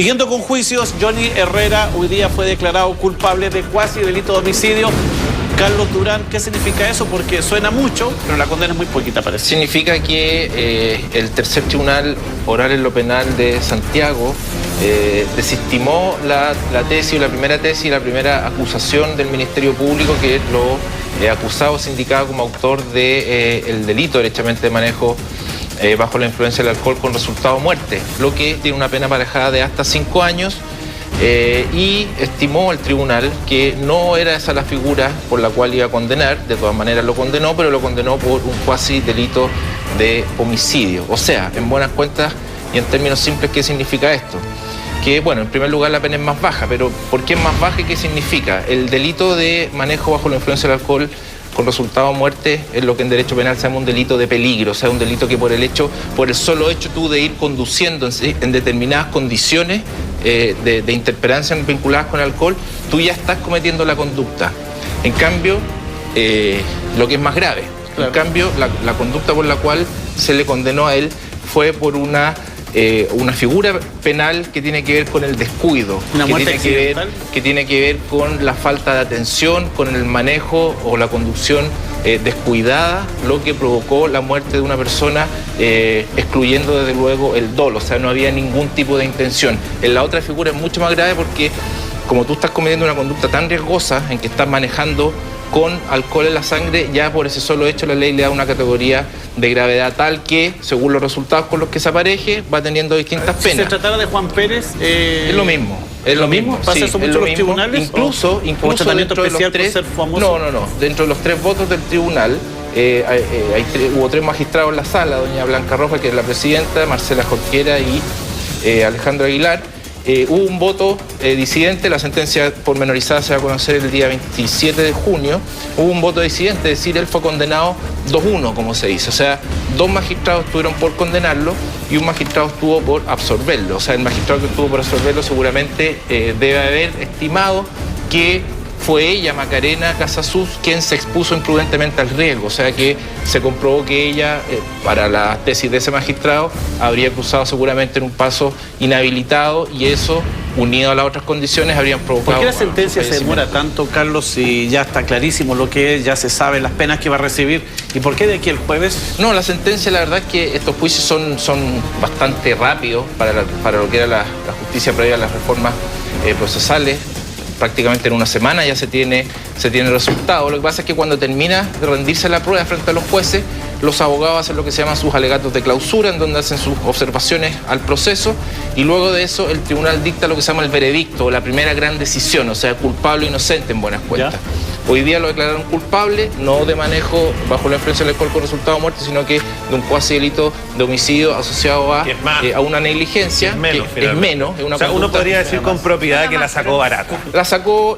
Siguiendo con juicios, Johnny Herrera hoy día fue declarado culpable de cuasi delito de homicidio. Carlos Durán, ¿qué significa eso? Porque suena mucho, pero la condena es muy poquita, parece. Significa que el tercer tribunal oral en lo penal de Santiago desestimó la tesis, la primera acusación del Ministerio Público, que lo acusado se indicaba como autor del delito derechamente de manejo bajo la influencia del alcohol con resultado muerte, lo que tiene una pena aparejada de hasta 5 años. Y estimó el tribunal que no era esa la figura por la cual iba a condenar. De todas maneras lo condenó, pero lo condenó por un cuasi delito de homicidio. O sea, en buenas cuentas y en términos simples, ¿qué significa esto? Que, bueno, en primer lugar la pena es más baja, pero ¿por qué es más baja y qué significa? El delito de manejo bajo la influencia del alcohol con resultado muerte es lo que en derecho penal se llama un delito de peligro, o sea, un delito que por el solo hecho tú de ir conduciendo en determinadas condiciones de interperancia vinculadas con el alcohol, tú ya estás cometiendo la conducta. En cambio, lo que es más grave, claro. En cambio, la conducta por la cual se le condenó a él fue por una figura penal que tiene que ver con el descuido, que tiene que ver con la falta de atención, con el manejo o la conducción descuidada, lo que provocó la muerte de una persona, excluyendo desde luego el dolo, o sea, no había ningún tipo de intención. En la otra figura es mucho más grave porque como tú estás cometiendo una conducta tan riesgosa en que estás manejando con alcohol en la sangre, ya por ese solo hecho la ley le da una categoría de gravedad tal que, según los resultados con los que se apareje, va teniendo distintas penas. Si se tratara de Juan Pérez... Es lo mismo. ¿Es lo mismo? ¿Pasa sí, eso mucho en los tribunales? Incluso dentro de los tres... Por ser famoso? No. Dentro de los 3 votos del tribunal, hubo 3 magistrados en la sala, doña Blanca Roja, que es la presidenta, Marcela Jorquera y Alejandro Aguilar. Hubo un voto disidente, la sentencia pormenorizada se va a conocer el día 27 de junio. Hubo un voto disidente, es decir, él fue condenado 2-1, como se dice. O sea, 2 magistrados estuvieron por condenarlo y un magistrado estuvo por absolverlo. O sea, el magistrado que estuvo por absolverlo seguramente debe haber estimado que fue ella, Macarena Casasus, quien se expuso imprudentemente al riesgo. O sea que se comprobó que ella, para la tesis de ese magistrado, habría cruzado seguramente en un paso inhabilitado y eso, unido a las otras condiciones, habrían provocado... ¿Por qué la sentencia se demora tanto, Carlos, si ya está clarísimo lo que es, ya se sabe las penas que va a recibir? ¿Y por qué de aquí el jueves? No, la sentencia, la verdad es que estos juicios son bastante rápidos para lo que era la justicia previa a las reformas procesales. Prácticamente en una semana ya se tiene el resultado. Lo que pasa es que cuando termina de rendirse la prueba frente a los jueces, los abogados hacen lo que se llaman sus alegatos de clausura, en donde hacen sus observaciones al proceso, y luego de eso el tribunal dicta lo que se llama el veredicto, o la primera gran decisión, o sea, culpable o inocente en buenas cuentas. ¿Ya? Hoy día lo declararon culpable, no de manejo bajo la influencia del alcohol con resultado de muerte, sino que de un cuasi delito de homicidio asociado a una negligencia. Es menos. Es una, o sea, uno podría decir con propiedad que la sacó barata. La sacó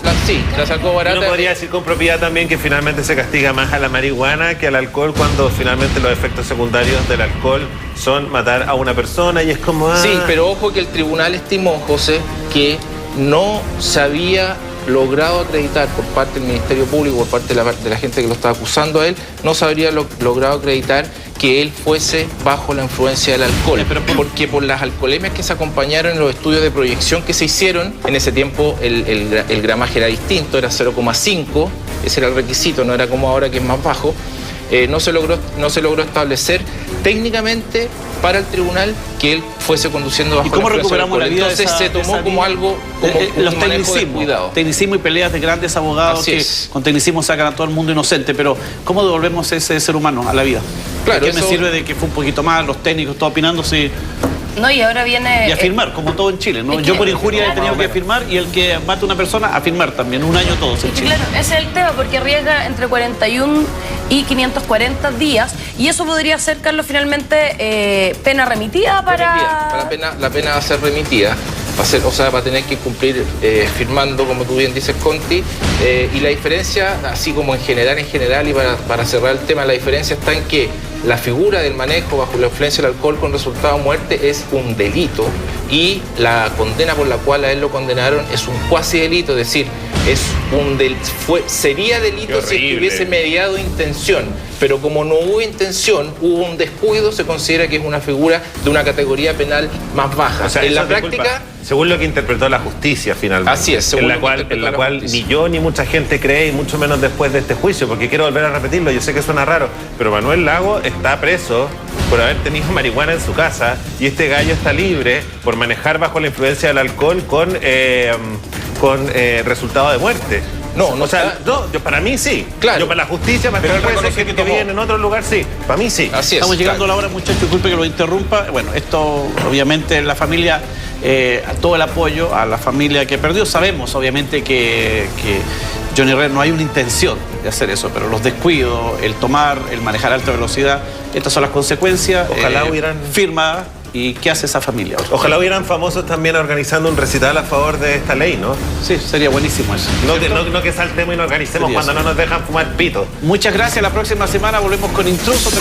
barata. Uno podría decir con propiedad también que finalmente se castiga más a la marihuana que al alcohol, cuando finalmente los efectos secundarios del alcohol son matar a una persona y es como... Sí, pero ojo que el tribunal estimó, José, que no se había logrado acreditar por parte del Ministerio Público, por parte de la gente que lo estaba acusando a él, no se habría logrado acreditar que él fuese bajo la influencia del alcohol, porque por las alcoholemias que se acompañaron en los estudios de proyección que se hicieron, en ese tiempo el gramaje era distinto, era 0,5, ese era el requisito, no era como ahora que es más bajo. No se logró establecer técnicamente para el tribunal que él fuese conduciendo bajo la influencia del alcohol. Entonces se tomó como algo, como los tecnicismo y peleas de grandes abogados con tecnicismo sacan a todo el mundo inocente, pero ¿cómo devolvemos ese ser humano a la vida? Claro, ¿Qué me sirve de que fue un poquito más, los técnicos, todo opinando si... No, y ahora viene... Y a firmar, como todo en Chile, ¿no? Yo por injuria he tenido que firmar y el que mata a una persona a firmar también, un año todos en Chile. Claro, ese es el tema, porque arriesga entre 41 y 540 días y eso podría ser, Carlos, finalmente pena remitida para... La pena va a ser remitida. Va a tener que cumplir firmando, como tú bien dices, Conti, y la diferencia, así como en general y para cerrar el tema, la diferencia está en que la figura del manejo bajo la influencia del alcohol con resultado de muerte es un delito y la condena por la cual a él lo condenaron es un cuasi delito, es decir, sería delito si hubiese mediado intención, pero como no hubo intención, hubo un descuido, se considera que es una figura de una categoría penal más baja. O sea, en la práctica... Según lo que interpretó la justicia finalmente. Así es, según en la lo que cual interpretó la justicia. ni yo ni mucha gente cree, y mucho menos después de este juicio, porque quiero volver a repetirlo, yo sé que suena raro, pero Manuel Lago está preso por haber tenido marihuana en su casa y este gallo está libre por manejar bajo la influencia del alcohol con resultado de muerte. No, o sea, para mí sí. Claro. Yo para la justicia, para Pero el él juez reconoce que que viven en otro lugar, sí. Para mí sí. Así es. Estamos llegando a la hora, muchachos, disculpe que lo interrumpa. Bueno, esto obviamente la familia, todo el apoyo a la familia que perdió. Sabemos obviamente que Johnny Herrera no hay una intención de hacer eso, pero los descuidos, el tomar, el manejar a alta velocidad, estas son las consecuencias. Ojalá hubieran firmadas. ¿Y qué hace esa familia? Ojalá hubieran famosos también organizando un recital a favor de esta ley, ¿no? Sí, sería buenísimo eso. No que saltemos y nos organicemos Sería cuando eso. no nos dejan fumar pito. Muchas gracias. La próxima semana volvemos con Intruso.